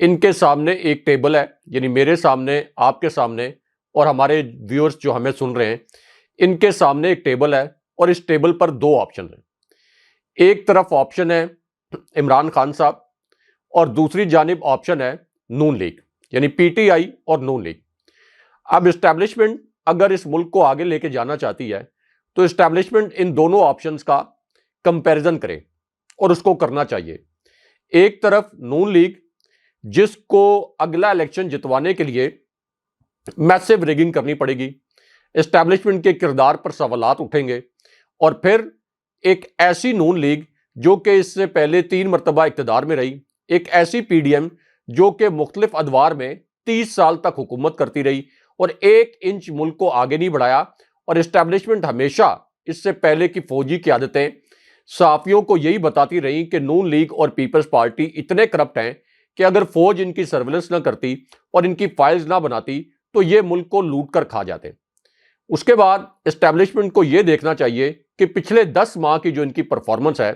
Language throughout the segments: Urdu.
ان کے سامنے ایک ٹیبل ہے، یعنی میرے سامنے، آپ کے سامنے اور ہمارے ویورز جو ہمیں سن رہے ہیں، ان کے سامنے ایک ٹیبل ہے اور اس ٹیبل پر دو آپشن ہیں. ایک طرف آپشن ہے عمران خان صاحب اور دوسری جانب آپشن ہے نون لیگ، یعنی پی ٹی آئی اور نون لیگ. اب اسٹیبلشمنٹ اگر اس ملک کو آگے لے کے جانا چاہتی ہے تو اسٹیبلشمنٹ ان دونوں آپشنز کا کمپیریزن کرے اور اس کو کرنا چاہیے. ایک طرف نون لیگ جس کو اگلا الیکشن جتوانے کے لیے میسو ریگنگ کرنی پڑے گی، اسٹیبلشمنٹ کے کردار پر سوالات اٹھیں گے، اور پھر ایک ایسی نون لیگ جو کہ اس سے پہلے 3 مرتبہ اقتدار میں رہی، ایک ایسی پی ڈی ایم جو کہ مختلف ادوار میں 30 سال تک حکومت کرتی رہی اور 1 انچ ملک کو آگے نہیں بڑھایا. اور اسٹیبلشمنٹ ہمیشہ اس سے پہلے کی فوجی قیادتیں صحافیوں کو یہی بتاتی رہیں کہ نون لیگ اور پیپلز پارٹی اتنے کرپٹ ہیں کہ اگر فوج ان کی سرویلنس نہ کرتی اور ان کی فائلز نہ بناتی تو یہ ملک کو لوٹ کر کھا جاتے. اس کے بعد اسٹیبلشمنٹ کو یہ دیکھنا چاہیے کہ پچھلے 10 ماہ کی جو ان کی پرفارمنس ہے،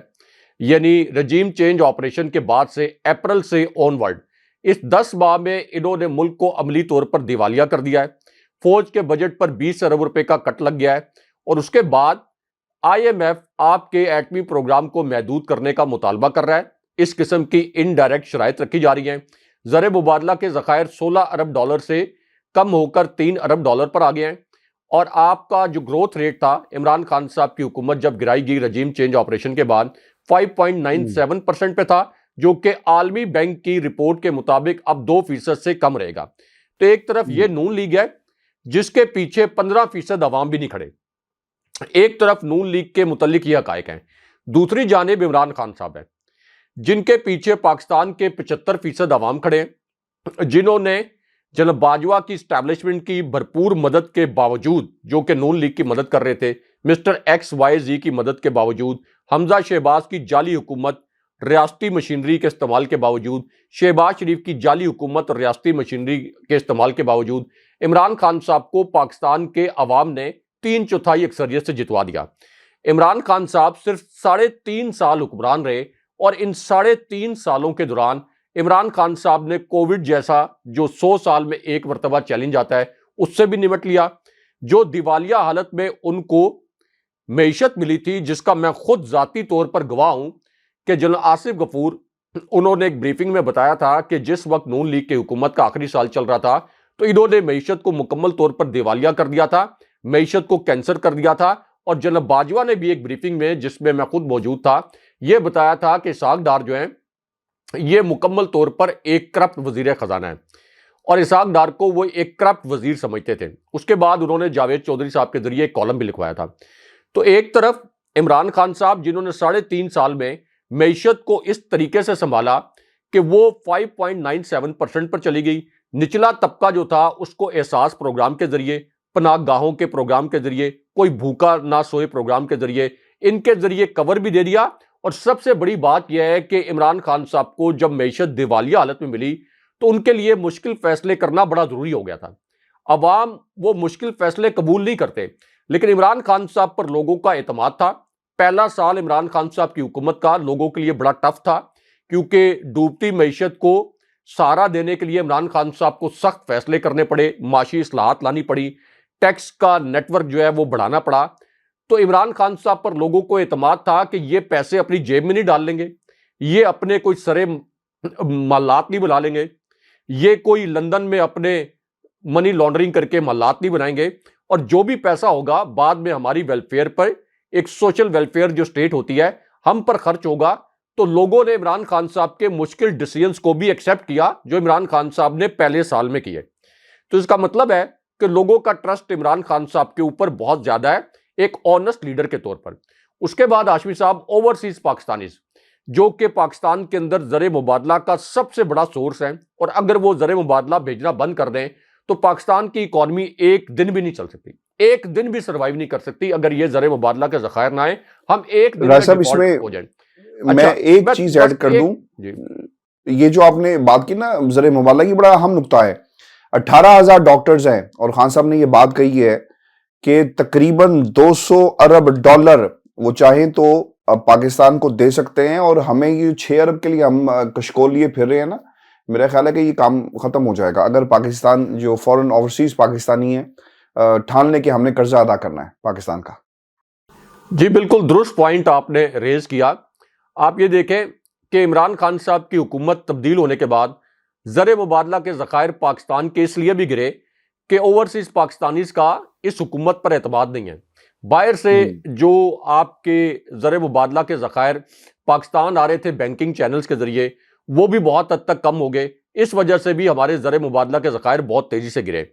یعنی رجیم چینج آپریشن کے بعد سے اپریل سے آن ورڈ، اس 10 ماہ میں انہوں نے ملک کو عملی طور پر دیوالیہ کر دیا ہے. فوج کے بجٹ پر 20 ارب روپے کا کٹ لگ گیا ہے، اور اس کے بعد آئی ایم ایف آپ کے ایٹمی پروگرام کو محدود کرنے کا مطالبہ کر رہا ہے. اس قسم کی انڈائریکٹ شرائط رکھی جا رہی ہیں. زر مبادلہ کے ذخائر 16 ارب ڈالر سے کم ہو کر 3 ارب ڈالر پر آ گئے ہیں، اور آپ کا جو گروتھ ریٹ تھا عمران خان صاحب کی حکومت جب گرائی گئی رجیم چینج آپریشن کے بعد 5.97% پہ تھا، جو کہ عالمی بینک کی رپورٹ کے مطابق اب 2% سے کم رہے گا. تو ایک طرف یہ نون لیگ ہے جس کے پیچھے 15% عوام بھی نہیں کھڑے، ایک طرف نون لیگ کے متعلق یہ حقائق ہیں، دوسری جانب عمران خان صاحب ہیں جن کے پیچھے پاکستان کے 75% عوام کھڑے ہیں، جنہوں نے جناب باجوہ کی اسٹیبلشمنٹ کی بھرپور مدد کے باوجود، جو کہ نون لیگ کی مدد کر رہے تھے، مسٹر ایکس وائی زی کی مدد کے باوجود، حمزہ شہباز کی جعلی حکومت ریاستی مشینری کے استعمال کے باوجود، شہباز شریف کی جعلی حکومت اور ریاستی مشینری کے استعمال کے باوجود، عمران خان صاحب کو پاکستان کے عوام نے 3/4 اکثریت سے جتوا دیا. عمران خان صاحب صرف 3.5 سال حکمران رہے، اور ان 3.5 سالوں کے دوران عمران خان صاحب نے کووڈ جیسا جو 100 سال میں ایک مرتبہ چیلنج آتا ہے اس سے بھی نمٹ لیا. جو دیوالیہ حالت میں ان کو معیشت ملی تھی، جس کا میں خود ذاتی طور پر گواہ ہوں کہ جنرل آصف غفور انہوں نے ایک بریفنگ میں بتایا تھا کہ جس وقت نون لیگ کی حکومت کا آخری سال چل رہا تھا تو انہوں نے معیشت کو مکمل طور پر دیوالیہ کر دیا تھا، معیشت کو کینسر کر دیا تھا. اور جناب باجوہ نے بھی ایک بریفنگ میں جس میں خود موجود تھا یہ بتایا تھا کہ اسحاق ڈار جو ہیں یہ مکمل طور پر ایک کرپٹ وزیر خزانہ ہے، اور اسحاق ڈار کو وہ ایک کرپٹ وزیر سمجھتے تھے. اس کے بعد انہوں نے جاوید چودھری صاحب کے ذریعے ایک کالم بھی لکھوایا تھا. تو ایک طرف عمران خان صاحب جنہوں نے 3.5 سال میں معیشت کو اس طریقے سے سنبھالا کہ وہ 5.97% پر چلی گئی. نچلا طبقہ جو تھا اس کو احساس پروگرام کے ذریعے، پناہ گاہوں کے پروگرام کے ذریعے، کوئی بھوکا نہ سوئے پروگرام کے ذریعے، ان کے ذریعے کور بھی دے دیا. اور سب سے بڑی بات یہ ہے کہ عمران خان صاحب کو جب معیشت دیوالیہ حالت میں ملی تو ان کے لیے مشکل فیصلے کرنا بڑا ضروری ہو گیا تھا. عوام وہ مشکل فیصلے قبول نہیں کرتے، لیکن عمران خان صاحب پر لوگوں کا اعتماد تھا. پہلا سال عمران خان صاحب کی حکومت کا لوگوں کے لیے بڑا ٹف تھا، کیونکہ ڈوبتی معیشت کو سہارا دینے کے لیے عمران خان صاحب کو سخت فیصلے کرنے پڑے، معاشی اصلاحات لانی پڑی، ٹیکس کا نیٹ ورک جو ہے وہ بڑھانا پڑا. تو عمران خان صاحب پر لوگوں کو اعتماد تھا کہ یہ پیسے اپنی جیب میں نہیں ڈال لیں گے، یہ اپنے کوئی سرے محلات نہیں بنا لیں گے، یہ کوئی لندن میں اپنے منی لانڈرنگ کر کے محلات نہیں بنائیں گے، اور جو بھی پیسہ ہوگا بعد میں ہماری ویلفیئر پر، ایک سوشل ویلفیئر جو سٹیٹ ہوتی ہے ہم پر خرچ ہوگا. تو لوگوں نے عمران خان صاحب کے مشکل ڈیسیژنز کو بھی ایکسیپٹ کیا جو عمران خان صاحب نے پہلے سال میں کیے. تو اس کا مطلب ہے کہ لوگوں کا ٹرسٹ عمران خان صاحب کے اوپر بہت زیادہ ہے ایک آنسٹ لیڈر کے طور پر. اس کے بعد ہاشمی صاحب اوورسیز پاکستانیز جو کہ پاکستان کے اندر زر مبادلہ کا سب سے بڑا سورس ہے، اور اگر وہ زر مبادلہ بھیجنا بند کر دیں تو پاکستان کی اکانومی ایک دن بھی نہیں چل سکتی، ایک دن بھی سروائیو نہیں کر سکتی. اگر یہ زر مبادلہ کے ذخائر نہ آئیں ہم ایک دن میں ڈیفالٹ ہو جائیں. میں ایک چیز ایڈ کر دوں، یہ جو آپ نے بات کی نا زر مبادلہ کی، بڑا اہم نقطہ ہے. 18,000 ڈاکٹرز ہیں، اور خان صاحب نے یہ بات کہی ہے کہ تقریباً 200 ارب ڈالر وہ چاہیں تو پاکستان کو دے سکتے ہیں، اور ہمیں یہ 6 ارب کے لیے ہم کشکول لیے پھر رہے ہیں نا، میرا خیال ہے کہ یہ کام ختم ہو جائے گا اگر پاکستان جو فورن اوورسیز پاکستانی ہیں ٹھان لے کہ ہم نے قرضہ ادا کرنا ہے پاکستان کا. جی بالکل درست پوائنٹ آپ نے ریز کیا. آپ یہ دیکھیں کہ عمران خان صاحب کی حکومت تبدیل ہونے کے بعد زر مبادلہ کے ذخائر پاکستان کے اس لیے بھی گرے کہ اوورسیز پاکستانیز کا اس حکومت پر اعتماد نہیں ہے. باہر سے جو آپ کے زر مبادلہ کے ذخائر پاکستان آ رہے تھے بینکنگ چینلز کے ذریعے وہ بھی بہت حد تک کم ہو گئے. اس وجہ سے بھی ہمارے زر مبادلہ کے ذخائر بہت تیزی سے گرے.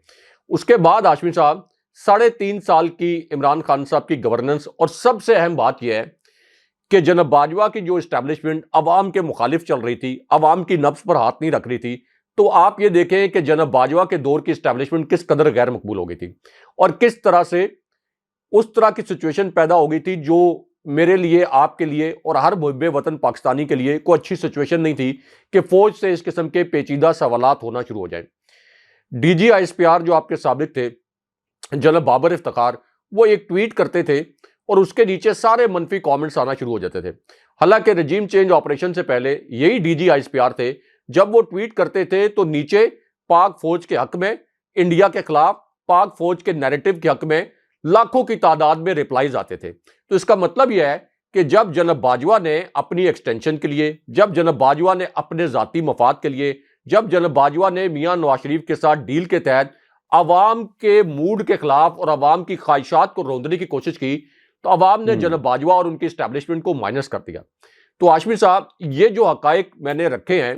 اس کے بعد ہاشمی صاحب 3.5 سال کی عمران خان صاحب کی گورننس اور سب سے اہم بات یہ ہے کہ جناب باجوہ کی جو اسٹیبلشمنٹ عوام کے مخالف چل رہی تھی, عوام کی نبض پر ہاتھ نہیں رکھ رہی تھی, تو آپ یہ دیکھیں کہ جناب باجوہ کے دور کی اسٹیبلشمنٹ کس قدر غیر مقبول ہو گئی تھی اور کس طرح سے اس طرح کی سچویشن پیدا ہو گئی تھی جو میرے لیے, آپ کے لیے اور ہر محب وطن پاکستانی کے لیے کوئی اچھی سچویشن نہیں تھی کہ فوج سے اس قسم کے پیچیدہ سوالات ہونا شروع ہو جائیں. D G I S P R جو آپ کے سابق تھے جناب بابر افتخار, وہ ایک ٹویٹ کرتے تھے اور اس کے نیچے سارے منفی کامنٹس آنا شروع ہو جاتے تھے. حالانکہ رجیم چینج آپریشن سے پہلے یہی D G I S P R تھے, جب وہ ٹویٹ کرتے تھے تو نیچے پاک فوج کے حق میں, انڈیا کے خلاف پاک فوج کے نیریٹو کے حق میں لاکھوں کی تعداد میں ریپلائیز آتے تھے. تو اس کا مطلب یہ ہے کہ جب جناب باجوہ نے اپنی ایکسٹینشن کے لیے, جب جناب باجوہ نے اپنے ذاتی مفاد کے لیے, جب جناب باجوہ نے میاں نواز شریف کے ساتھ ڈیل کے تحت عوام کے موڈ کے خلاف اور عوام کی خواہشات کو روندنے کی کوشش کی, تو عوام نے جناب باجوہ اور ان کی اسٹیبلشمنٹ کو مائنس کر دیا. تو ہاشمی صاحب یہ جو حقائق میں نے رکھے ہیں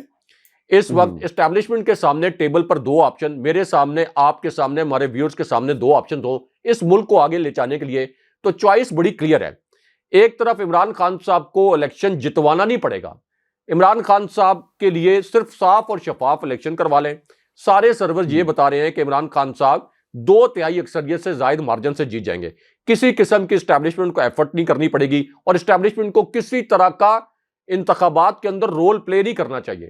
اس وقت اسٹیبلشمنٹ کے سامنے ٹیبل پر 2 آپشن, میرے سامنے, آپ کے سامنے, ہمارے ویورز کے سامنے 2 آپشن ہوں اس ملک کو آگے لے جانے کے لیے, تو چوائس بڑی کلیئر ہے. ایک طرف عمران خان صاحب کو الیکشن جتوانا نہیں پڑے گا, عمران خان صاحب کے لیے صرف صاف اور شفاف الیکشن کروا لیں. سارے سرورز یہ بتا رہے ہیں کہ عمران خان صاحب 2/3 اکثریت سے زائد مارجن سے جیت جائیں گے. کسی قسم کی اسٹیبلشمنٹ کو ایفرٹ نہیں کرنی پڑے گی اور اسٹیبلشمنٹ کو کسی طرح کا انتخابات کے اندر رول پلے نہیں کرنا چاہیے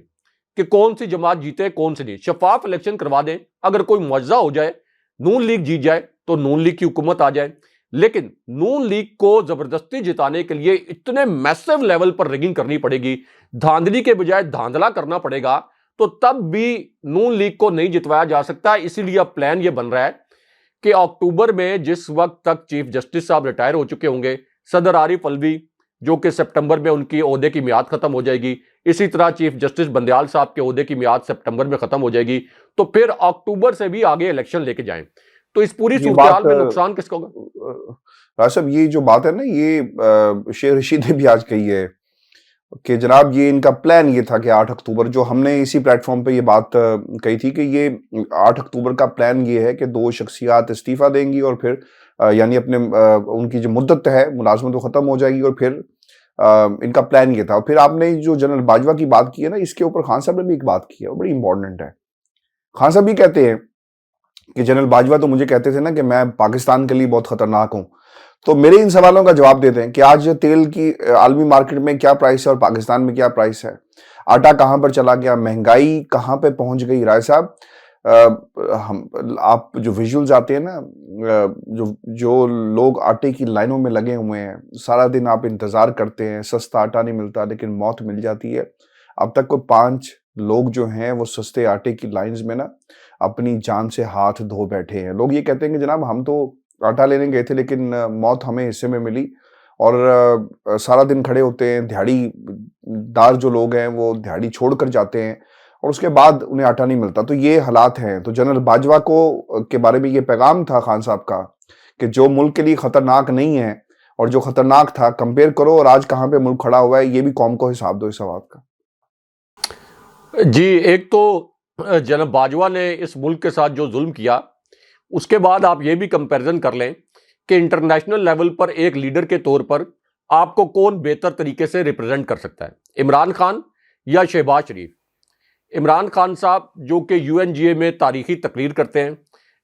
کہ کون سی جماعت جیتے کون سی نہیں. شفاف الیکشن کروا دیں. اگر کوئی معجزہ ہو جائے, نون لیگ جیت جائے تو نون لیگ کی حکومت آ جائے, لیکن نون لیگ کو زبردستی جتانے کے لیے اتنے میسو لیول پر ریگنگ کرنی پڑے گی, دھاندلی کے بجائے دھاندلا کرنا پڑے گا, تو تب بھی نون لیگ کو نہیں جتوایا جا سکتا. اسی لیے اب پلان یہ بن رہا ہے کہ اکتوبر میں جس وقت تک چیف جسٹس صاحب ریٹائر ہو چکے ہوں گے, صدر عارف الوی جو کہ سپٹمبر میں ان کی عہدے کی میعاد ختم ہو جائے گی, اسی طرح چیف جسٹس بندیال صاحب کے عہدے کی میعاد سپٹمبر میں ختم ہو جائے گی, تو پھر اکتوبر سے بھی آگے الیکشن لے کے جائیں. تو اس پوری صورتحال میں نقصان کس کو ہوگا؟ راج صاحب یہ جو بات ہے نا, یہ شیخ رشید نے بھی آج کہی ہے کہ جناب یہ ان کا پلان یہ تھا کہ 8 اکتوبر, جو ہم نے اسی پلیٹ فارم پہ یہ بات کہی تھی کہ یہ 8 اکتوبر کا پلان یہ ہے کہ 2 شخصیات استعفیٰ دیں گی اور پھر یعنی اپنے ان کی جو مدت ہے ملازمت وہ ختم ہو جائے گی, اور پھر ان کا پلان یہ تھا. اور پھر آپ نے جو جنرل باجوہ کی بات کی ہے نا, اس کے اوپر خان صاحب نے بھی ایک بات کی ہے, وہ بڑی امپورٹنٹ ہے. خان صاحب بھی کہتے ہیں کہ جنرل باجوہ تو مجھے کہتے تھے نا کہ میں پاکستان کے لیے بہت خطرناک ہوں. تو میرے ان سوالوں کا جواب دیتے ہیں کہ آج تیل کی عالمی مارکیٹ میں کیا پرائس ہے اور پاکستان میں کیا پرائس ہے, آٹا کہاں پر چلا گیا, مہنگائی کہاں پہ پہنچ گئی. رائے صاحب آپ جو ویژولز آتے ہیں نا, جو لوگ آٹے کی لائنوں میں لگے ہوئے ہیں, سارا دن آپ انتظار کرتے ہیں, سستا آٹا نہیں ملتا لیکن موت مل جاتی ہے. اب تک کوئی 5 لوگ جو ہیں وہ سستے آٹے کی لائنز میں نا اپنی جان سے ہاتھ دھو بیٹھے ہیں. لوگ یہ کہتے ہیں کہ جناب ہم تو آٹا لینے گئے تھے لیکن موت ہمیں حصے میں ملی, اور سارا دن کھڑے ہوتے ہیں. دیہڑی دار جو لوگ ہیں وہ دیہڑی چھوڑ کر جاتے ہیں اور اس کے بعد انہیں آٹا نہیں ملتا. تو یہ حالات ہیں. تو جنرل باجوہ کو کے بارے میں یہ پیغام تھا خان صاحب کا کہ جو ملک کے لیے خطرناک نہیں ہے اور جو خطرناک تھا کمپیئر کرو اور آج کہاں پہ ملک کھڑا ہوا ہے, یہ بھی قوم کو حساب دو اس بات کا. جی ایک تو جناب باجوہ نے اس ملک کے ساتھ جو ظلم کیا, اس کے بعد آپ یہ بھی کمپیریزن کر لیں کہ انٹرنیشنل لیول پر ایک لیڈر کے طور پر آپ کو کون بہتر طریقے سے ریپرزینٹ کر سکتا ہے, عمران خان یا شہباز شریف. عمران خان صاحب جو کہ UNGA میں تاریخی تقریر کرتے ہیں,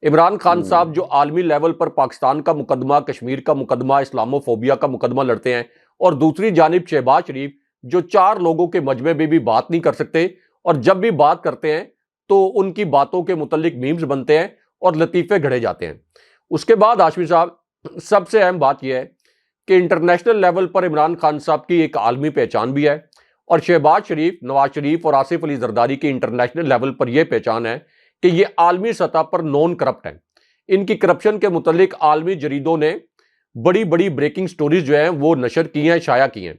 عمران خان صاحب جو عالمی لیول پر پاکستان کا مقدمہ, کشمیر کا مقدمہ, اسلامو فوبیا کا مقدمہ لڑتے ہیں, اور دوسری جانب شہباز شریف جو 4 لوگوں کے مجمع میں بھی بات نہیں کر سکتے, اور جب بھی بات کرتے ہیں تو ان کی باتوں کے متعلق میمز بنتے ہیں اور لطیفے گھڑے جاتے ہیں. اس کے بعد ہاشمی صاحب سب سے اہم بات یہ ہے کہ انٹرنیشنل لیول پر عمران خان صاحب کی ایک عالمی پہچان بھی ہے, اور شہباز شریف، نواز شریف اور آصف علی زرداری کی انٹرنیشنل لیول پر یہ پہچان ہے کہ یہ عالمی سطح پر نون کرپٹ ہیں. ان کی کرپشن کے متعلق عالمی جریدوں نے بڑی بڑی بریکنگ سٹوریز جو ہیں وہ نشر کی ہیں، شائع کی ہیں.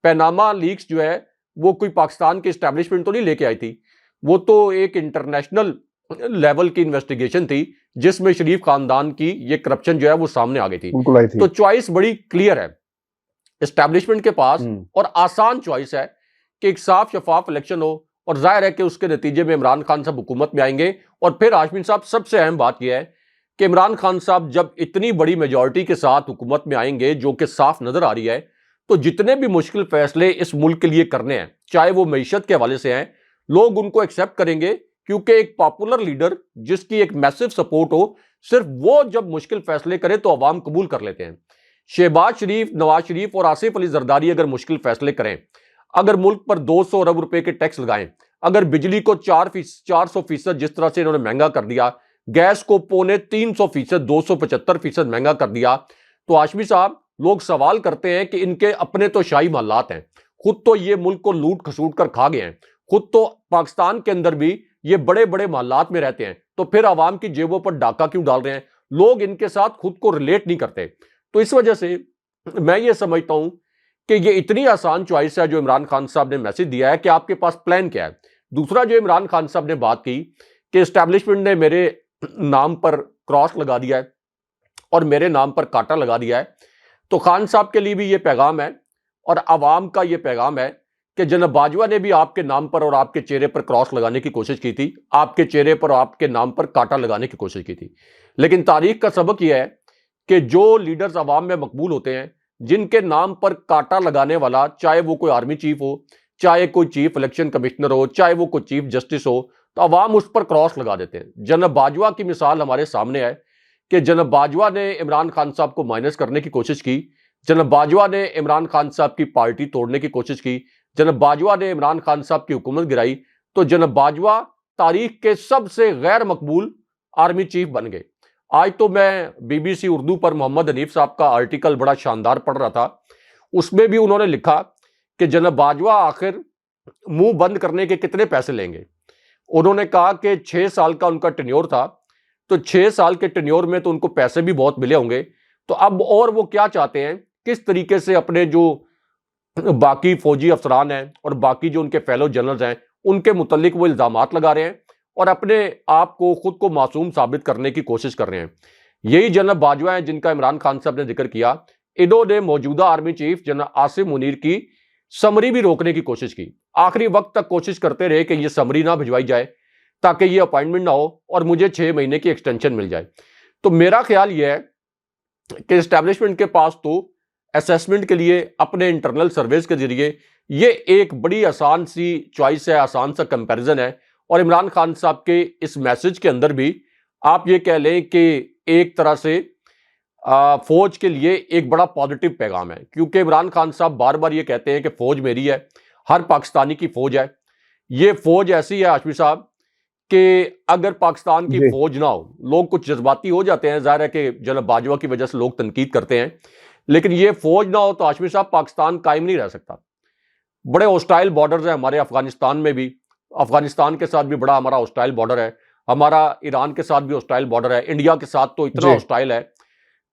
پیناما لیکس جو ہے وہ کوئی پاکستان کی اسٹیبلشمنٹ تو نہیں لے کے آئی تھی، وہ تو ایک انٹرنیشنل لیول کی انویسٹیگیشن تھی جس میں شریف خاندان کی یہ کرپشن جو ہے وہ سامنے آ گئی تھی. بالکل آئی تھی. تو چوائس بڑی کلیئر ہے اسٹیبلشمنٹ کے پاس، اور آسان چوائس ہے کہ ایک صاف شفاف الیکشن ہو، اور ظاہر ہے کہ اس کے نتیجے میں عمران خان صاحب حکومت میں آئیں گے. اور پھر ہاشمی صاحب سب سے اہم بات یہ ہے کہ عمران خان صاحب جب اتنی بڑی میجورٹی کے ساتھ حکومت میں آئیں گے جو کہ صاف نظر آ رہی ہے، تو جتنے بھی مشکل فیصلے اس ملک کے لیے کرنے ہیں، چاہے وہ معیشت کے حوالے سے ہیں، لوگ ان کو ایکسیپٹ کریں گے، کیونکہ ایک پاپولر لیڈر جس کی ایک میسو سپورٹ ہو، صرف وہ جب مشکل فیصلے کرے تو عوام قبول کر لیتے ہیں. شہباز شریف، نواز شریف اور آصف علی زرداری اگر مشکل فیصلے کریں، اگر ملک پر 200 ارب روپے کے ٹیکس لگائیں، اگر بجلی کو 400% جس طرح سے انہوں نے مہنگا کر دیا، گیس کو 350%، 275% مہنگا کر دیا، تو ہاشمی صاحب لوگ سوال کرتے ہیں کہ ان کے اپنے تو شاہی محلات ہیں، خود تو یہ ملک کو لوٹ کھسوٹ کر کھا گئے ہیں، خود تو پاکستان کے اندر بھی یہ بڑے بڑے محلات میں رہتے ہیں، تو پھر عوام کی جیبوں پر ڈاکہ کیوں ڈال رہے ہیں؟ لوگ ان کے ساتھ خود کو ریلیٹ نہیں کرتے. تو اس وجہ سے میں یہ سمجھتا ہوں کہ یہ اتنی آسان چوائس ہے جو عمران خان صاحب نے میسج دیا ہے کہ آپ کے پاس پلان کیا ہے. دوسرا جو عمران خان صاحب نے بات کی کہ اسٹیبلشمنٹ نے میرے نام پر کراس لگا دیا ہے اور میرے نام پر کانٹا لگا دیا ہے، تو خان صاحب کے لیے بھی یہ پیغام ہے اور عوام کا یہ پیغام ہے کہ جناب باجوہ نے بھی آپ کے نام پر اور آپ کے چہرے پر کراس لگانے کی کوشش کی تھی، آپ کے چہرے پر اور آپ کے نام پر کانٹا لگانے کی کوشش کی تھی. لیکن تاریخ کا سبق یہ ہے کہ جو لیڈرز عوام میں مقبول ہوتے ہیں، جن کے نام پر کانٹا لگانے والا، چاہے وہ کوئی آرمی چیف ہو، چاہے کوئی چیف الیکشن کمشنر ہو، چاہے وہ کوئی چیف جسٹس ہو، تو عوام اس پر کراس لگا دیتے ہیں. جناب باجوہ کی مثال ہمارے سامنے ہے کہ جناب باجوہ نے عمران خان صاحب کو مائنس کرنے کی کوشش کی، جناب باجوہ نے عمران خان صاحب کی پارٹی توڑنے کی کوشش کی، جناب باجوہ نے عمران خان صاحب کی حکومت گرائی، تو جناب باجوہ تاریخ کے سب سے غیر مقبول آرمی چیف بن گئے. آج تو میں BBC اردو پر محمد حنیف صاحب کا آرٹیکل بڑا شاندار پڑھ رہا تھا، اس میں بھی انہوں نے لکھا کہ جناب باجوہ آخر منہ بند کرنے کے کتنے پیسے لیں گے. انہوں نے کہا کہ 6 سال کا ان کا ٹینیور تھا، تو 6 سال کے ٹینیور میں تو ان کو پیسے بھی بہت ملے ہوں گے، تو اب اور وہ کیا چاہتے ہیں، کس طریقے سے اپنے جو باقی فوجی افسران ہیں اور باقی جو ان کے فیلو جنرلز ہیں ان کے متعلق وہ الزامات لگا رہے ہیں اور اپنے آپ کو خود کو معصوم ثابت کرنے کی کوشش کر رہے ہیں. یہی جناب باجوہ ہیں جن کا عمران خان صاحب نے ذکر کیا. انہوں نے موجودہ آرمی چیف جناب عاصم منیر کی سمری بھی روکنے کی کوشش کی، آخری وقت تک کوشش کرتے رہے کہ یہ سمری نہ بھجوائی جائے تاکہ یہ اپائنٹمنٹ نہ ہو اور مجھے 6 مہینے کی ایکسٹینشن مل جائے. تو میرا خیال یہ ہے کہ اسٹیبلشمنٹ کے پاس تو اسیسمنٹ کے لیے اپنے انٹرنل سرویز کے ذریعے یہ ایک بڑی آسان سی چوائس ہے، آسان سا کمپیریزن ہے، اور عمران خان صاحب کے اس میسج کے اندر بھی آپ یہ کہہ لیں کہ ایک طرح سے فوج کے لیے ایک بڑا پازیٹیو پیغام ہے، کیونکہ عمران خان صاحب بار بار یہ کہتے ہیں کہ فوج میری ہے، ہر پاکستانی کی فوج ہے. یہ فوج ایسی ہے ہاشمی صاحب کہ اگر پاکستان کی فوج نہ ہو، لوگ کچھ جذباتی ہو جاتے ہیں، ظاہر ہے کہ جناب باجوہ کی وجہ سے لوگ تنقید کرتے ہیں، لیکن یہ فوج نہ ہو تو ہاشمی صاحب پاکستان قائم نہیں رہ سکتا. بڑے ہوسٹائل بارڈرز ہیں ہمارے افغانستان میں بھی، افغانستان کے ساتھ بھی بڑا ہمارا ہوسٹائل بارڈر ہے، ہمارا ایران کے ساتھ بھی ہوسٹائل بارڈر ہے، انڈیا کے ساتھ تو اتنا ہوسٹائل ہے.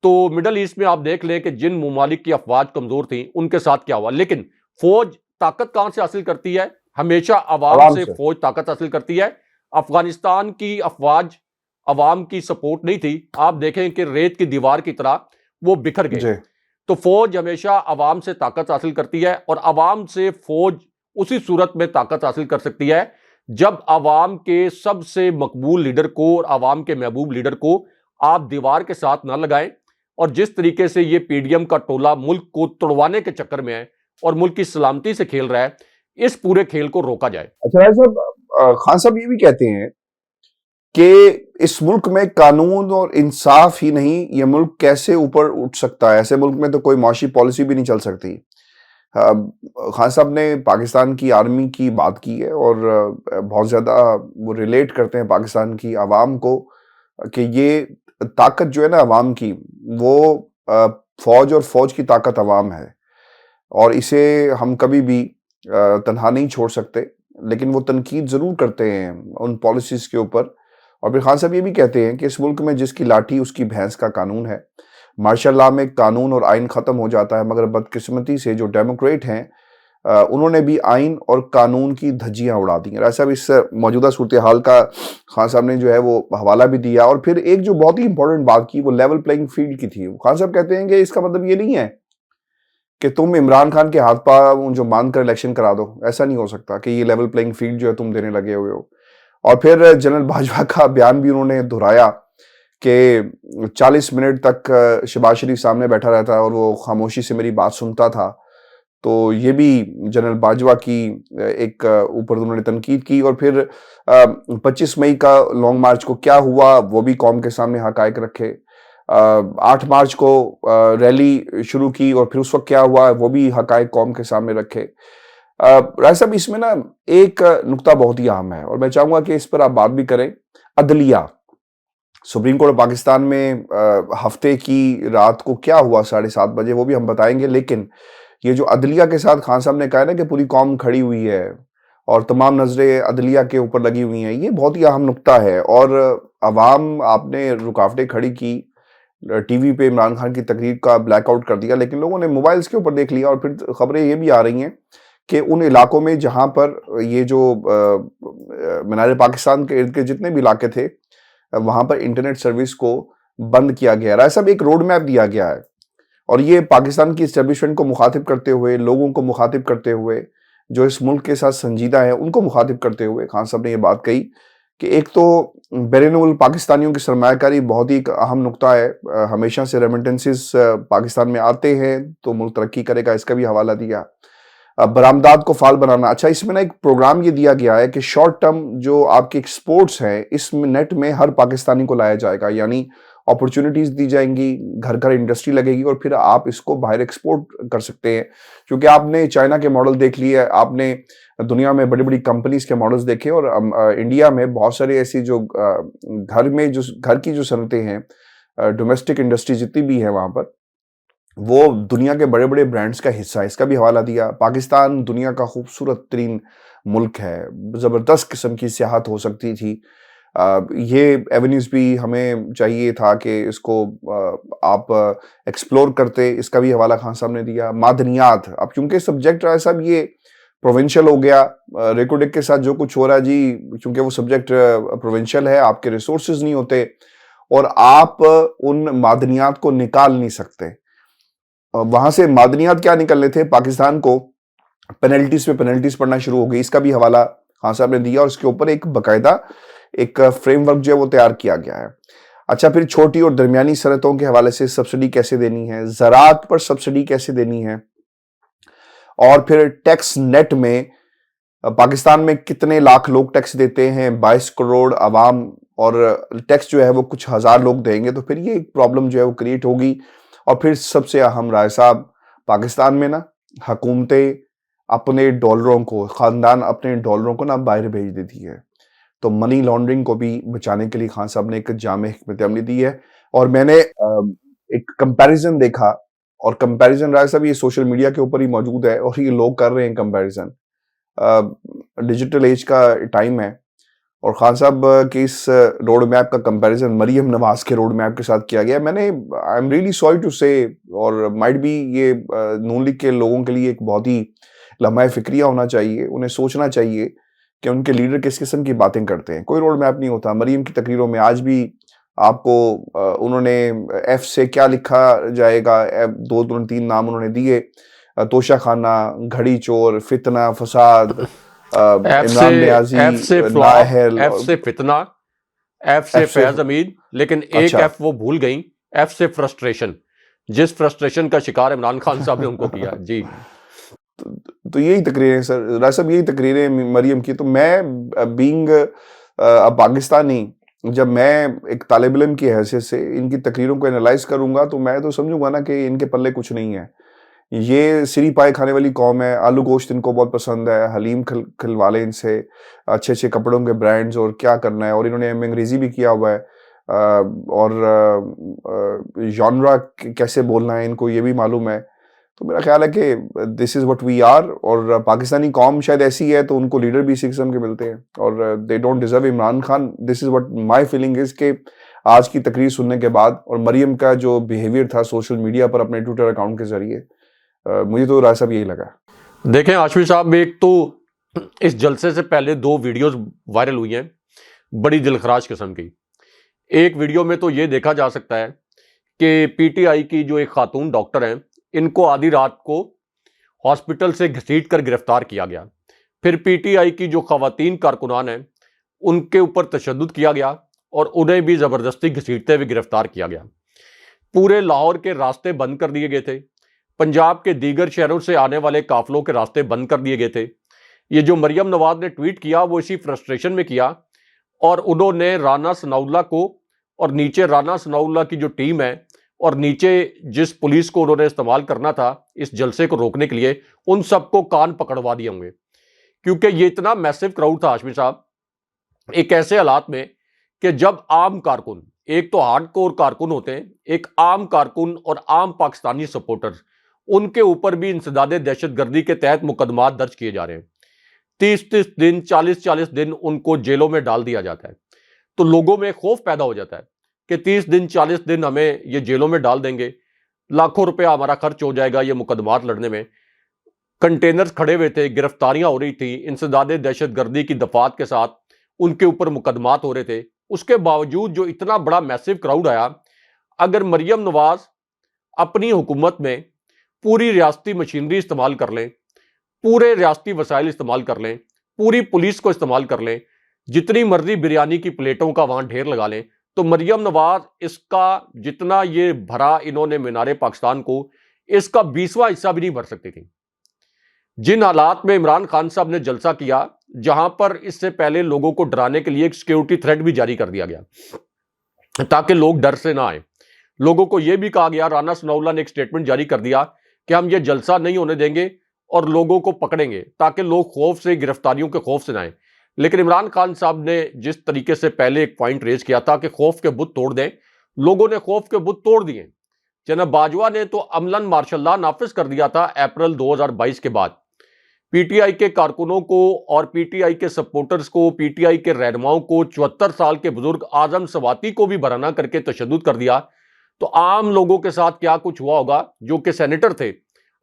تو مڈل ایسٹ میں آپ دیکھ لیں کہ جن ممالک کی افواج کمزور تھیں ان کے ساتھ کیا ہوا. لیکن فوج طاقت کہاں سے حاصل کرتی ہے؟ ہمیشہ عوام سے فوج طاقت حاصل کرتی ہے. افغانستان کی افواج عوام کی سپورٹ نہیں تھی، آپ دیکھیں کہ ریت کی دیوار کی طرح وہ بکھر گئے. تو فوج ہمیشہ عوام سے طاقت حاصل کرتی ہے، اور عوام سے فوج اسی صورت میں طاقت حاصل کر سکتی ہے جب عوام کے سب سے مقبول لیڈر کو اور عوام کے محبوب لیڈر کو آپ دیوار کے ساتھ نہ لگائیں. اور جس طریقے سے یہ PDM کا ٹولہ ملک کو توڑوانے کے چکر میں ہے اور ملک کی سلامتی سے کھیل رہا ہے، اس پورے کھیل کو روکا جائے. اچھا راج صاحب، خان صاحب یہ بھی کہتے ہیں کہ اس ملک میں قانون اور انصاف ہی نہیں، یہ ملک کیسے اوپر اٹھ سکتا ہے؟ ایسے ملک میں تو کوئی معاشی پالیسی بھی نہیں چل سکتی. خان صاحب نے پاکستان کی آرمی کی بات کی ہے اور بہت زیادہ وہ ریلیٹ کرتے ہیں پاکستان کی عوام کو کہ یہ طاقت جو ہے نا عوام کی، وہ فوج اور فوج کی طاقت عوام ہے، اور اسے ہم کبھی بھی تنہا نہیں چھوڑ سکتے، لیکن وہ تنقید ضرور کرتے ہیں ان پالیسیز کے اوپر. اور پھر خان صاحب یہ بھی کہتے ہیں کہ اس ملک میں جس کی لاٹھی اس کی بھینس کا قانون ہے. مارشل لاء میں قانون اور آئین ختم ہو جاتا ہے، مگر بدقسمتی سے جو ڈیموکریٹ ہیں انہوں نے بھی آئین اور قانون کی دھجیاں اڑا دی ہیں. راجہ صاحب اس موجودہ صورتحال کا خان صاحب نے جو ہے وہ حوالہ بھی دیا، اور پھر ایک جو بہت ہی امپورٹنٹ بات کی وہ لیول پلینگ فیلڈ کی تھی. خان صاحب کہتے ہیں کہ اس کا مطلب یہ نہیں ہے کہ تم عمران خان کے ہاتھ پاؤں جو باندھ کر الیکشن کرا دو. ایسا نہیں ہو سکتا کہ یہ لیول پلینگ فیلڈ جو ہے تم دینے لگے ہوئے ہو. اور پھر جنرل باجوہ کا بیان بھی انہوں نے دہرایا کہ 40 منٹ تک شہباز شریف سامنے بیٹھا رہتا اور وہ خاموشی سے میری بات سنتا تھا. تو یہ بھی جنرل باجوہ کی ایک اوپر انہوں نے تنقید کی. اور پھر 25 مئی کا لانگ مارچ کو کیا ہوا وہ بھی قوم کے سامنے حقائق رکھے. 8 مارچ کو ریلی شروع کی اور پھر اس وقت کیا ہوا وہ بھی حقائق قوم کے سامنے رکھے. راج صاحب اس میں نا ایک نقطہ بہت ہی اہم ہے اور میں چاہوں گا کہ اس پر آپ بات بھی کریں. عدلیہ، سپریم کورٹ پاکستان میں ہفتے کی رات کو کیا ہوا 7:30 بجے وہ بھی ہم بتائیں گے. لیکن یہ جو عدلیہ کے ساتھ خان صاحب نے کہا نا کہ پوری قوم کھڑی ہوئی ہے اور تمام نظریں عدلیہ کے اوپر لگی ہوئی ہیں، یہ بہت ہی اہم نقطہ ہے. اور عوام آپ نے رکاوٹیں کھڑی کی، ٹی وی پہ عمران خان کی تقریر کا بلیک آؤٹ کر دیا، لیکن لوگوں نے موبائلز کے اوپر دیکھ لیا. اور پھر خبریں یہ بھی آ رہی ہیں کہ ان علاقوں میں جہاں پر یہ جو مینار پاکستان کے ارد گرد جتنے بھی علاقے تھے وہاں پر انٹرنیٹ سروس کو بند کیا گیا. رائے صاحب ایک روڈ میپ دیا گیا ہے اور یہ پاکستان کی اسٹیبلشمنٹ کو مخاطب کرتے ہوئے، لوگوں کو مخاطب کرتے ہوئے، جو اس ملک کے ساتھ سنجیدہ ہیں ان کو مخاطب کرتے ہوئے خان صاحب نے یہ بات کہی کہ ایک تو بیرون ملک پاکستانیوں کی سرمایہ کاری بہت ہی اہم نقطہ ہے. ہمیشہ سے ریمیٹنسز پاکستان میں آتے ہیں تو ملک ترقی کرے گا، اس کا بھی حوالہ دیا. برآمدات کو فعال بنانا. اچھا اس میں نا ایک پروگرام یہ دیا گیا ہے کہ شارٹ ٹرم جو آپ کے ایکسپورٹس ہیں اس میں نیٹ میں ہر پاکستانی کو لایا جائے گا، یعنی اپرچونٹیز دی جائیں گی، گھر گھر انڈسٹری لگے گی اور پھر آپ اس کو باہر ایکسپورٹ کر سکتے ہیں. کیونکہ آپ نے چائنا کے ماڈل دیکھ لیے، آپ نے دنیا میں بڑی بڑی کمپنیز کے ماڈلز دیکھے، اور انڈیا میں بہت سارے ایسی جو گھر کی جو صنعتیں ہیں، ڈومیسٹک انڈسٹری جتنی بھی ہیں وہاں پر، وہ دنیا کے بڑے بڑے برانڈز کا حصہ ہے. اس کا بھی حوالہ دیا. پاکستان دنیا کا خوبصورت ترین ملک ہے، زبردست قسم کی سیاحت ہو سکتی تھی. یہ ایونیوز بھی ہمیں چاہیے تھا کہ اس کو آپ ایکسپلور کرتے، اس کا بھی حوالہ خان صاحب نے دیا. معدنیات، اب چونکہ سبجیکٹ رائے صاحب یہ پروونشل ہو گیا، ریکوڈک کے ساتھ جو کچھ ہو رہا ہے جی، چونکہ وہ سبجیکٹ پروونشل ہے، آپ کے ریسورسز نہیں ہوتے اور آپ ان معدنیات کو نکال نہیں سکتے. وہاں سے معدنیات کیا نکلنے تھے، پاکستان کو پینلٹیز پہ پینلٹیز پڑنا شروع ہو گئی. اس کا بھی حوالہ خان صاحب نے دیا اور اس کے اوپر ایک باقاعدہ ایک فریم ورک جو ہے وہ تیار کیا گیا ہے. اچھا پھر چھوٹی اور درمیانی صنعتوں کے حوالے سے سبسڈی کیسے دینی ہے، زراعت پر سبسڈی کیسے دینی ہے، اور پھر ٹیکس نیٹ میں پاکستان میں کتنے لاکھ لوگ ٹیکس دیتے ہیں، 22 کروڑ عوام، اور ٹیکس جو ہے وہ کچھ ہزار لوگ دیں گے تو پھر یہ ایک پرابلم جو ہے وہ کریٹ ہوگی. اور پھر سب سے اہم رائے صاحب، پاکستان میں نا حکومتیں اپنے ڈالروں کو، خاندان اپنے ڈالروں کو نا باہر بھیج دیتی ہے. تو منی لانڈرنگ کو بھی بچانے کے لیے خان صاحب نے ایک جامع حکمت عملی دی ہے. اور میں نے ایک کمپیریزن دیکھا، اور کمپیریزن رائے صاحب یہ سوشل میڈیا کے اوپر ہی موجود ہے اور یہ لوگ کر رہے ہیں کمپیریزن. ڈیجیٹل ایج کا ٹائم ہے اور خان صاحب کی اس روڈ میپ کا کمپیریزن مریم نواز کے روڈ میپ کے ساتھ کیا گیا. میں نے I am really sorry to say, اور مائٹ بی یہ نون لیگ کے لوگوں کے لیے ایک بہت ہی لمحہ فکریہ ہونا چاہیے، انہیں سوچنا چاہیے کہ ان کے لیڈر کس قسم کی باتیں کرتے ہیں. کوئی روڈ میپ نہیں ہوتا. مریم کی تقریروں میں آج بھی آپ کو انہوں نے ایف سے کیا لکھا جائے گا، 2-3 نام انہوں نے دیے، توشہ خانہ، گھڑی چور، فتنہ، فساد، عمران نیازی، نااہل، ایف سے فتنہ، ایف سے فیض امین، لیکن ایک ایف وہ بھول گئیں، ایف سے فرسٹریشن، جس فرسٹریشن کا شکار عمران خان صاحب نے ان کو کیا. جی تو یہی تقریریں سر رائے صاحب، یہی تقریریں مریم کی. تو میں بینگ پاکستانی، جب میں ایک طالب علم کی حیثیت سے ان کی تقریروں کو انالائز کروں گا تو میں تو سمجھوں گا نا کہ ان کے پلے کچھ نہیں ہے. یہ سری پائے کھانے والی قوم ہے، آلو گوشت ان کو بہت پسند ہے، حلیم کھلوالے ان سے، اچھے اچھے کپڑوں کے برانڈز، اور کیا کرنا ہے. اور انہوں نے انگریزی بھی کیا ہوا ہے، اور ژانرا کیسے بولنا ہے ان کو یہ بھی معلوم ہے. تو میرا خیال ہے کہ دس از وٹ وی آر, اور پاکستانی قوم شاید ایسی ہے تو ان کو لیڈر بھی اسی قسم کے ملتے ہیں, اور they don't deserve Imran Khan. This is what my feeling is کہ آج کی تقریر سننے کے بعد اور مریم کا جو بیہیویئر تھا سوشل میڈیا پر اپنے ٹویٹر اکاؤنٹ کے ذریعے, مجھے تو رائے صاحب یہی لگا. دیکھیں ہاشمی صاحب, ایک تو اس جلسے سے پہلے 2 ویڈیوز وائرل ہوئی ہیں بڑی دلخراش قسم کی. ایک ویڈیو میں تو یہ دیکھا جا سکتا ہے کہ پی ٹی آئی کی جو ایک خاتون ڈاکٹر ہیں, ان کو آدھی رات کو ہاسپٹل سے گھسیٹ کر گرفتار کیا گیا. پھر پی ٹی آئی کی جو خواتین کارکنان ہیں ان کے اوپر تشدد کیا گیا اور انہیں بھی زبردستی گھسیٹتے ہوئے گرفتار کیا گیا. پورے لاہور کے راستے بند کر دیے گئے تھے, پنجاب کے دیگر شہروں سے آنے والے قافلوں کے راستے بند کر دیے گئے تھے. یہ جو مریم نواز نے ٹویٹ کیا وہ اسی فرسٹریشن میں کیا, اور انہوں نے رانا ثناءاللہ کو, اور نیچے رانا ثناءاللہ کی جو ٹیم ہے اور نیچے جس پولیس کو انہوں نے استعمال کرنا تھا اس جلسے کو روکنے کے لیے, ان سب کو کان پکڑوا دیے ہوں گے. کیونکہ یہ اتنا میسو کراؤڈ تھا ہاشمی صاحب, ایک ایسے حالات میں کہ جب عام کارکن, ایک تو ہارڈ کور کارکن ہوتے ہیں, ایک عام کارکن اور عام پاکستانی سپورٹر, ان کے اوپر بھی انسداد دہشت گردی کے تحت مقدمات درج کیے جا رہے ہیں. 30 دن 40 دن ان کو جیلوں میں ڈال دیا جاتا ہے. تو لوگوں میں خوف پیدا ہو جاتا ہے کہ 30 دن 40 دن ہمیں یہ جیلوں میں ڈال دیں گے, لاکھوں روپے ہمارا خرچ ہو جائے گا یہ مقدمات لڑنے میں. کنٹینرز کھڑے ہوئے تھے, گرفتاریاں ہو رہی تھیں, انسداد دہشت گردی کی دفعات کے ساتھ ان کے اوپر مقدمات ہو رہے تھے. اس کے باوجود جو اتنا بڑا میسو کراؤڈ آیا, اگر مریم نواز اپنی حکومت میں پوری ریاستی مشینری استعمال کر لیں, پورے ریاستی وسائل استعمال کر لیں, پوری پولیس کو استعمال کر لیں, جتنی مرضی بریانی کی پلیٹوں کا وہاں ڈھیر لگا لیں, تو مریم نواز اس کا جتنا یہ بھرا انہوں نے مینار پاکستان کو, اس کا 20واں حصہ بھی نہیں بھر سکتی تھی. جن حالات میں عمران خان صاحب نے جلسہ کیا, جہاں پر اس سے پہلے لوگوں کو ڈرانے کے لیے ایک سیکیورٹی تھریٹ بھی جاری کر دیا گیا تاکہ لوگ ڈر سے نہ آئیں. لوگوں کو یہ بھی کہا گیا, رانا ثناءاللہ نے ایک سٹیٹمنٹ جاری کر دیا کہ ہم یہ جلسہ نہیں ہونے دیں گے اور لوگوں کو پکڑیں گے تاکہ لوگ خوف سے, گرفتاریوں کے خوف سے نہ آئیں. لیکن عمران خان صاحب نے جس طریقے سے پہلے ایک پوائنٹ ریز کیا تھا کہ خوف کے بت توڑ دیں, لوگوں نے خوف کے بت توڑ دیے. جناب باجوہ نے تو عملاً مارشل لاء نافذ کر دیا تھا اپریل 2022 کے بعد. پی ٹی آئی کے کارکنوں کو اور پی ٹی آئی کے سپورٹرز کو, پی ٹی آئی کے رہنماؤں کو, 74 سال کے بزرگ اعظم سواتی کو بھی برہنہ کر کے تشدد کر دیا. تو عام لوگوں کے ساتھ کیا کچھ ہوا ہوگا, جو کہ سینیٹر تھے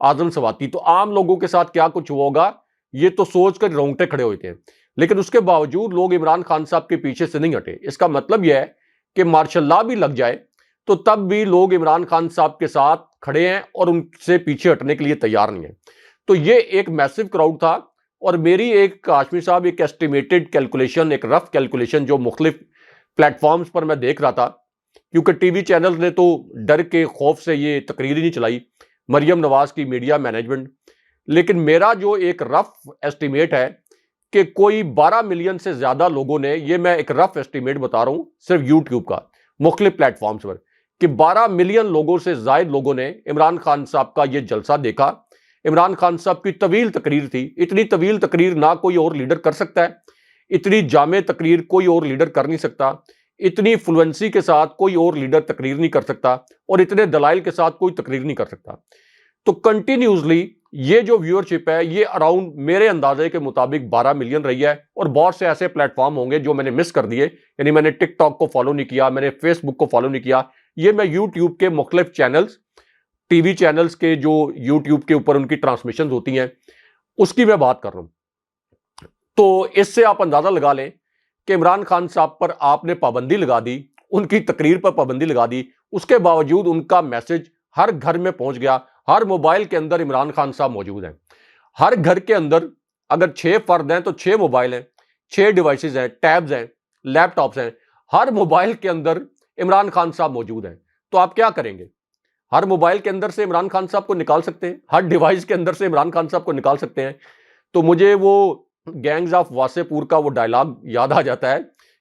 اعظم سواتی, تو عام لوگوں کے ساتھ کیا کچھ ہوا ہوگا یہ تو سوچ کر رونگٹے کھڑے ہوئے تھے. لیکن اس کے باوجود لوگ عمران خان صاحب کے پیچھے سے نہیں ہٹے. اس کا مطلب یہ ہے کہ مارشل لاء بھی لگ جائے تو تب بھی لوگ عمران خان صاحب کے ساتھ کھڑے ہیں اور ان سے پیچھے ہٹنے کے لیے تیار نہیں ہیں. تو یہ ایک میسو کراؤڈ تھا, اور میری ایک ہاشمی صاحب ایک ایسٹیمیٹڈ کیلکولیشن, ایک رف کیلکولیشن جو مختلف پلیٹ فارمز پر میں دیکھ رہا تھا, کیونکہ ٹی وی چینلز نے تو ڈر کے خوف سے یہ تقریر ہی نہیں چلائی, مریم نواز کی میڈیا مینجمنٹ. لیکن میرا جو ایک رف ایسٹیمیٹ ہے کہ کوئی 12 ملین سے زیادہ لوگوں نے, یہ میں ایک رف ایسٹیمیٹ بتا رہا ہوں صرف یوٹیوب کا, مختلف پلیٹ فارمز پر, کہ 12 ملین لوگوں سے زائد لوگوں نے عمران خان صاحب کا یہ جلسہ دیکھا. عمران خان صاحب کی طویل تقریر تھی, اتنی طویل تقریر نہ کوئی اور لیڈر کر سکتا ہے, اتنی جامع تقریر کوئی اور لیڈر کر نہیں سکتا, اتنی فلوئنسی کے ساتھ کوئی اور لیڈر تقریر نہیں کر سکتا, اور اتنے دلائل کے ساتھ کوئی تقریر نہیں کر سکتا. تو کنٹینیوسلی یہ جو ویورشپ ہے یہ اراؤنڈ میرے اندازے کے مطابق 12 ملین رہی ہے, اور بہت سے ایسے پلیٹ فارم ہوں گے جو میں نے مس کر دیے, یعنی میں نے ٹک ٹاک کو فالو نہیں کیا, میں نے فیس بک کو فالو نہیں کیا. یہ میں یوٹیوب کے مختلف چینلز, ٹی وی چینلز کے جو یوٹیوب کے اوپر ان کی ٹرانسمیشنز ہوتی ہیں اس کی میں بات کر رہا ہوں. تو اس سے آپ اندازہ لگا لیں کہ عمران خان صاحب پر آپ نے پابندی لگا دی, ان کی تقریر پر پابندی لگا دی, اس کے باوجود ان کا میسج ہر گھر میں پہنچ گیا. ہر موبائل کے اندر عمران خان صاحب موجود ہیں. ہر گھر کے اندر اگر 6 فرد ہیں تو 6 موبائل ہیں, 6 ڈیوائسز ہیں, ٹیبز ہیں, لیپ ٹاپس ہیں. ہر موبائل کے اندر عمران خان صاحب موجود ہیں. تو آپ کیا کریں گے؟ ہر موبائل کے اندر سے عمران خان صاحب کو نکال سکتے ہیں, ہر ڈیوائس کے اندر سے عمران خان صاحب کو نکال سکتے ہیں. تو مجھے وہ گینگز آف واسے پور کا وہ ڈائلاگ یاد آ جاتا ہے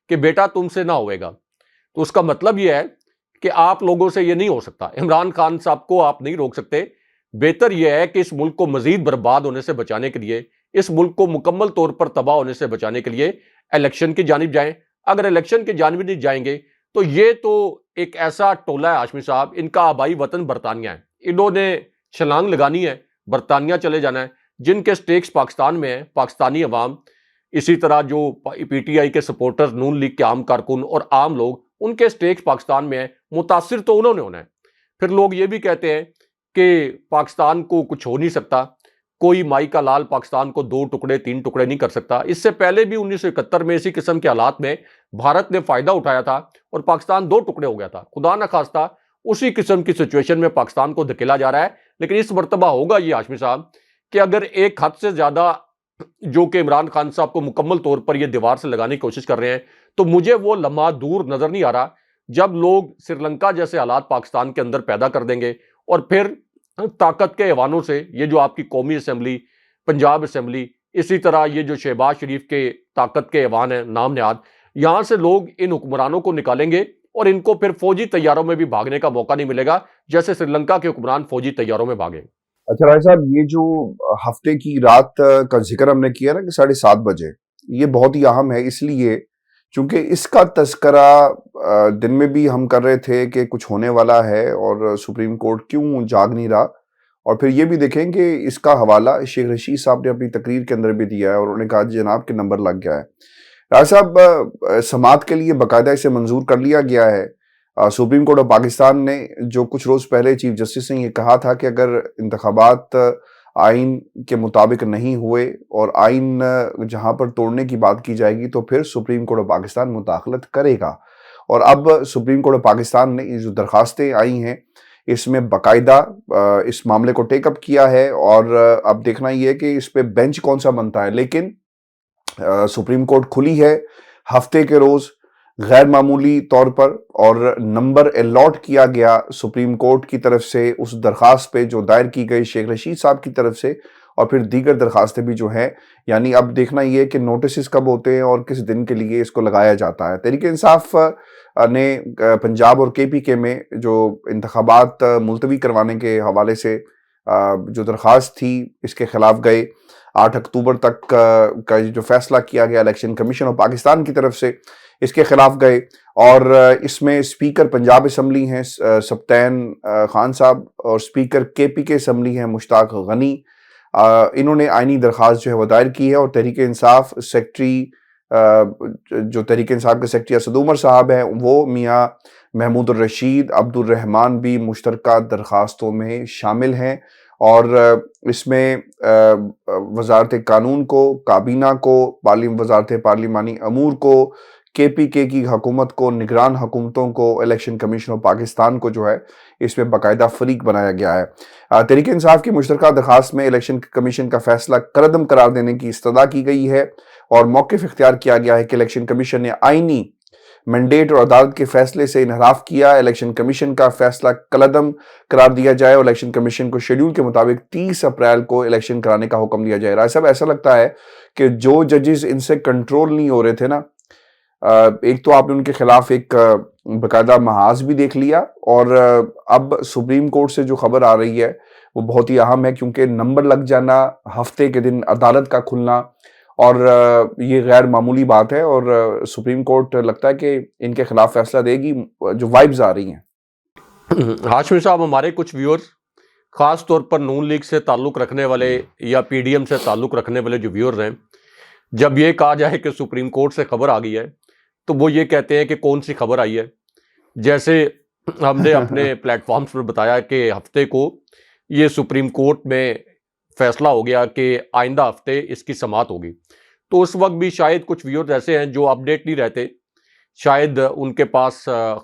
کہ بیٹا تم سے نہ ہوئے گا. تو اس کا مطلب یہ ہے کہ آپ لوگوں سے یہ نہیں ہو سکتا, عمران خان صاحب کو آپ نہیں روک سکتے. بہتر یہ ہے کہ اس ملک کو مزید برباد ہونے سے بچانے کے لیے, اس ملک کو مکمل طور پر تباہ ہونے سے بچانے کے لیے الیکشن کی جانب جائیں. اگر الیکشن کی جانب نہیں جائیں گے تو یہ تو ایک ایسا ٹولہ ہے ہاشمی صاحب, ان کا آبائی وطن برطانیہ ہے, انہوں نے چھلانگ لگانی ہے، برطانیہ چلے جانا ہے، جن کے سٹیکس پاکستان میں ہیں، پاکستانی عوام، اسی طرح جو پی ٹی آئی کے سپورٹرز، نون لیگ کے عام کارکن اور عام لوگ، ان کے سٹیکس پاکستان میں ہیں، متاثر تو انہوں نے ہونا ہے۔ پھر لوگ یہ بھی کہتے ہیں کہ پاکستان کو کچھ ہو نہیں سکتا، کوئی مائی کا لال پاکستان کو 2 ٹکڑے 3 ٹکڑے نہیں کر سکتا۔ اس سے پہلے بھی 1971 میں اسی قسم کے حالات میں بھارت نے فائدہ اٹھایا تھا اور پاکستان 2 ٹکڑے ہو گیا تھا۔ خدا نخواستہ اسی قسم کی سچویشن میں پاکستان کو دھکیلا جا رہا ہے، لیکن اس مرتبہ ہوگا یہ ہاشمی صاحب کہ اگر ایک حد سے زیادہ جو کہ عمران خان صاحب کو مکمل طور پر یہ دیوار سے لگانے کی کوشش کر رہے ہیں، تو مجھے وہ لمحہ دور نظر نہیں آ رہا جب لوگ سری لنکا جیسے حالات پاکستان کے اندر پیدا کر دیں گے اور پھر طاقت کے ایوانوں سے، یہ جو آپ کی قومی اسمبلی، پنجاب اسمبلی، اسی طرح یہ جو شہباز شریف کے طاقت کے ایوان ہیں نام نہاد، یہاں سے لوگ ان حکمرانوں کو نکالیں گے اور ان کو پھر فوجی طیاروں میں بھی بھاگنے کا موقع نہیں ملے گا، جیسے سری لنکا کے حکمران فوجی طیاروں میں بھاگے۔ اچھا راج صاحب، یہ جو ہفتے کی رات کا ذکر ہم نے کیا نا کہ 7:30 بجے، یہ بہت ہی اہم ہے، اس لیے چونکہ اس کا تذکرہ دن میں بھی ہم کر رہے تھے کہ کچھ ہونے والا ہے اور سپریم کورٹ کیوں جاگ نہیں رہا، اور پھر یہ بھی دیکھیں کہ اس کا حوالہ شیخ رشید صاحب نے اپنی تقریر کے اندر بھی دیا ہے اور انہوں نے کہا جناب کے نمبر لگ گیا ہے۔ راج صاحب، سماعت کے لیے باقاعدہ اسے منظور کر لیا گیا ہے۔ سپریم کورٹ آف پاکستان نے جو کچھ روز پہلے چیف جسٹس نے یہ کہا تھا کہ اگر انتخابات آئین کے مطابق نہیں ہوئے اور آئین جہاں پر توڑنے کی بات کی جائے گی تو پھر سپریم کورٹ آف پاکستان مداخلت کرے گا، اور اب سپریم کورٹ آف پاکستان نے یہ جو درخواستیں آئی ہیں اس میں باقاعدہ اس معاملے کو ٹیک اپ کیا ہے، اور اب دیکھنا یہ ہے کہ اس پہ بینچ کون سا بنتا ہے۔ لیکن سپریم کورٹ کھلی ہے ہفتے کے روز غیر معمولی طور پر، اور نمبر الاٹ کیا گیا سپریم کورٹ کی طرف سے اس درخواست پہ جو دائر کی گئی شیخ رشید صاحب کی طرف سے، اور پھر دیگر درخواستیں بھی جو ہیں، یعنی اب دیکھنا یہ کہ نوٹسز کب ہوتے ہیں اور کس دن کے لیے اس کو لگایا جاتا ہے۔ تحریک انصاف نے پنجاب اور کے پی کے میں جو انتخابات ملتوی کروانے کے حوالے سے جو درخواست تھی اس کے خلاف گئے۔ 8 اکتوبر تک کا جو فیصلہ کیا گیا الیکشن کمیشن آف پاکستان کی طرف سے، اس کے خلاف گئے، اور اس میں اسپیکر پنجاب اسمبلی ہیں سبطین خان صاحب، اور اسپیکر کے پی کے اسمبلی ہیں مشتاق غنی۔ انہوں نے آئینی درخواست جو ہے وہ دائر کی ہے، اور تحریک انصاف سیکٹری جو تحریک انصاف کے سیکٹری اسد عمر صاحب ہیں وہ میاں محمود الرشید عبد الرحمان بھی مشترکہ درخواستوں میں شامل ہیں، اور اس میں وزارت قانون کو، کابینہ کو، وزارت پارلیمانی امور کو، کے پی کے کی حکومت کو، نگران حکومتوں کو، الیکشن کمیشن آف پاکستان کو جو ہے اس میں باقاعدہ فریق بنایا گیا ہے۔ تحریک انصاف کی مشترکہ درخواست میں الیکشن کمیشن کا فیصلہ کالعدم قرار دینے کی استدعا کی گئی ہے، اور موقف اختیار کیا گیا ہے کہ الیکشن کمیشن نے آئینی مینڈیٹ اور عدالت کے فیصلے سے انحراف کیا۔ الیکشن کمیشن کا فیصلہ کالعدم قرار دیا جائے اور الیکشن کمیشن کو شیڈول کے مطابق 30 اپریل کو الیکشن کرانے کا حکم دیا جائے۔ رائے صاحب، ایسا لگتا ہے کہ جو ججز ان سے کنٹرول نہیں ہو رہے تھے نا، ایک تو آپ نے ان کے خلاف ایک باقاعدہ محاذ بھی دیکھ لیا، اور اب سپریم کورٹ سے جو خبر آ رہی ہے وہ بہت ہی اہم ہے، کیونکہ نمبر لگ جانا، ہفتے کے دن عدالت کا کھلنا، اور یہ غیر معمولی بات ہے، اور سپریم کورٹ لگتا ہے کہ ان کے خلاف فیصلہ دے گی، جو وائبز آ رہی ہیں۔ ہاشمی صاحب، ہمارے کچھ ویورز، خاص طور پر نون لیگ سے تعلق رکھنے والے یا پی ڈی ایم سے تعلق رکھنے والے جو ویورز ہیں، جب یہ کہا جائے کہ سپریم کورٹ سے خبر آ گئی ہے تو وہ یہ کہتے ہیں کہ کون سی خبر آئی ہے۔ جیسے ہم نے اپنے پلیٹ فارمز پر بتایا کہ ہفتے کو یہ سپریم کورٹ میں فیصلہ ہو گیا کہ آئندہ ہفتے اس کی سماعت ہوگی، تو اس وقت بھی شاید کچھ ویورز ایسے ہیں جو اپڈیٹ نہیں رہتے، شاید ان کے پاس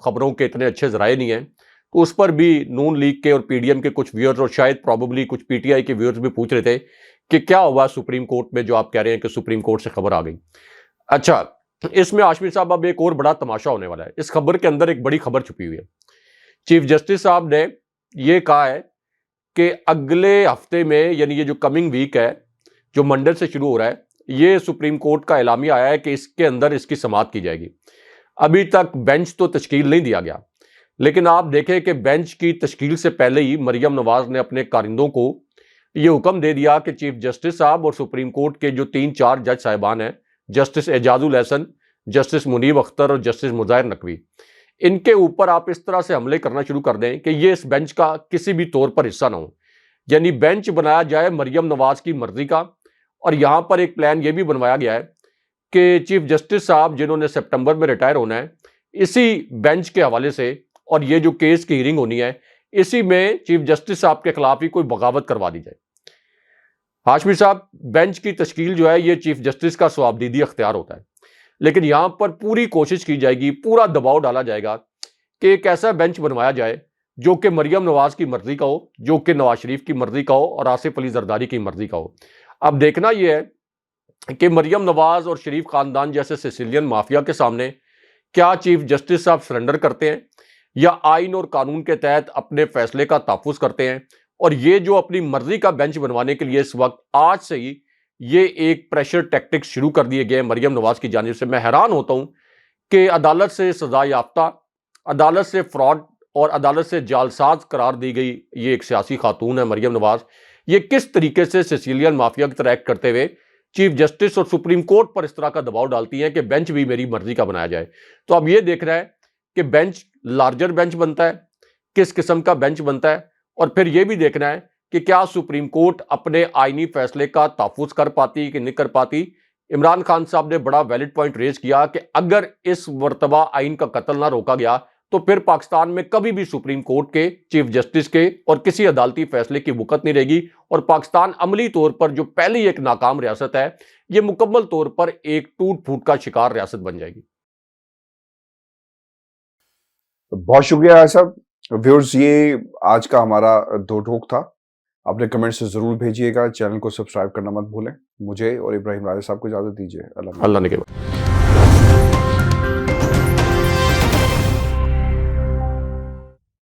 خبروں کے اتنے اچھے ذرائع نہیں ہیں، تو اس پر بھی نون لیگ کے اور پی ڈی ایم کے کچھ ویورز، اور شاید پروبیبلی کچھ پی ٹی آئی کے ویورز بھی پوچھ رہے تھے کہ کیا ہوا سپریم کورٹ میں جو آپ کہہ رہے ہیں کہ سپریم کورٹ سے خبر آ گئی۔ اچھا، اس میں ہاشمی صاحب اب ایک اور بڑا تماشا ہونے والا ہے۔ اس خبر کے اندر ایک بڑی خبر چھپی ہوئی ہے۔ چیف جسٹس صاحب نے یہ کہا ہے کہ اگلے ہفتے میں، یعنی یہ جو کمنگ ویک ہے، جو منڈے سے شروع ہو رہا ہے، یہ سپریم کورٹ کا اعلامیہ آیا ہے کہ اس کے اندر اس کی سماعت کی جائے گی۔ ابھی تک بینچ تو تشکیل نہیں دیا گیا، لیکن آپ دیکھیں کہ بینچ کی تشکیل سے پہلے ہی مریم نواز نے اپنے کارندوں کو یہ حکم دے دیا کہ چیف جسٹس صاحب اور سپریم کورٹ کے جو 3-4 جج صاحبان ہیں، جسٹس اعجاز الحسن، جسٹس منیب اختر اور جسٹس مظاہر نقوی، ان کے اوپر آپ اس طرح سے حملے کرنا شروع کر دیں کہ یہ اس بینچ کا کسی بھی طور پر حصہ نہ ہو۔ یعنی بینچ بنایا جائے مریم نواز کی مرضی کا. اور یہاں پر ایک پلان یہ بھی بنوایا گیا ہے کہ چیف جسٹس صاحب جنہوں نے سپٹمبر میں ریٹائر ہونا ہے, اسی بینچ کے حوالے سے اور یہ جو کیس کی ہیرنگ ہونی ہے اسی میں چیف جسٹس صاحب کے خلاف ہی کوئی بغاوت کروا دی جائے. ہاشمی صاحب, بینچ کی تشکیل جو ہے یہ چیف جسٹس کا صوابدیدی اختیار ہوتا ہے, لیکن یہاں پر پوری کوشش کی جائے گی, پورا دباؤ ڈالا جائے گا کہ ایک ایسا بینچ بنوایا جائے جو کہ مریم نواز کی مرضی کا ہو, جو کہ نواز شریف کی مرضی کا ہو اور آصف علی زرداری کی مرضی کا ہو. اب دیکھنا یہ ہے کہ مریم نواز اور شریف خاندان جیسے سیسیلین مافیا کے سامنے کیا چیف جسٹس صاحب سرنڈر کرتے ہیں یا آئین اور قانون کے تحت اپنے فیصلے کا تحفظ کرتے ہیں. اور یہ جو اپنی مرضی کا بینچ بنوانے کے لیے اس وقت آج سے ہی یہ ایک پریشر ٹیکٹکس شروع کر دیے گئے مریم نواز کی جانب سے. میں حیران ہوتا ہوں کہ عدالت سے سزا یافتہ, عدالت سے فراڈ اور عدالت سے جعلساز قرار دی گئی یہ ایک سیاسی خاتون ہے مریم نواز, یہ کس طریقے سے سیسیلین مافیا کی طرح ایکٹ کرتے ہوئے چیف جسٹس اور سپریم کورٹ پر اس طرح کا دباؤ ڈالتی ہیں کہ بینچ بھی میری مرضی کا بنایا جائے. تو اب یہ دیکھ رہا ہے کہ بینچ لارجر بینچ بنتا ہے, کس قسم کا بینچ بنتا ہے, اور پھر یہ بھی دیکھنا ہے کہ کیا سپریم کورٹ اپنے آئینی فیصلے کا تحفظ کر پاتی کہ نہیں کر پاتی. عمران خان صاحب نے بڑا ویلڈ پوائنٹ ریز کیا کہ اگر اس مرتبہ آئین کا قتل نہ روکا گیا تو پھر پاکستان میں کبھی بھی سپریم کورٹ کے, چیف جسٹس کے اور کسی عدالتی فیصلے کی وقت نہیں رہے گی, اور پاکستان عملی طور پر جو پہلی ایک ناکام ریاست ہے یہ مکمل طور پر ایک ٹوٹ پھوٹ کا شکار ریاست بن جائے گی. بہت شکریہ صاحب. ویورز, یہ آج کا ہمارا دو ٹوک تھا. اپنے کمنٹ سے ضرور بھیجیے گا, چینل کو سبسکرائب کرنا مت بھولیں. مجھے اور ابراہیم راجہ صاحب کو اجازت دیجیے. اللہ نے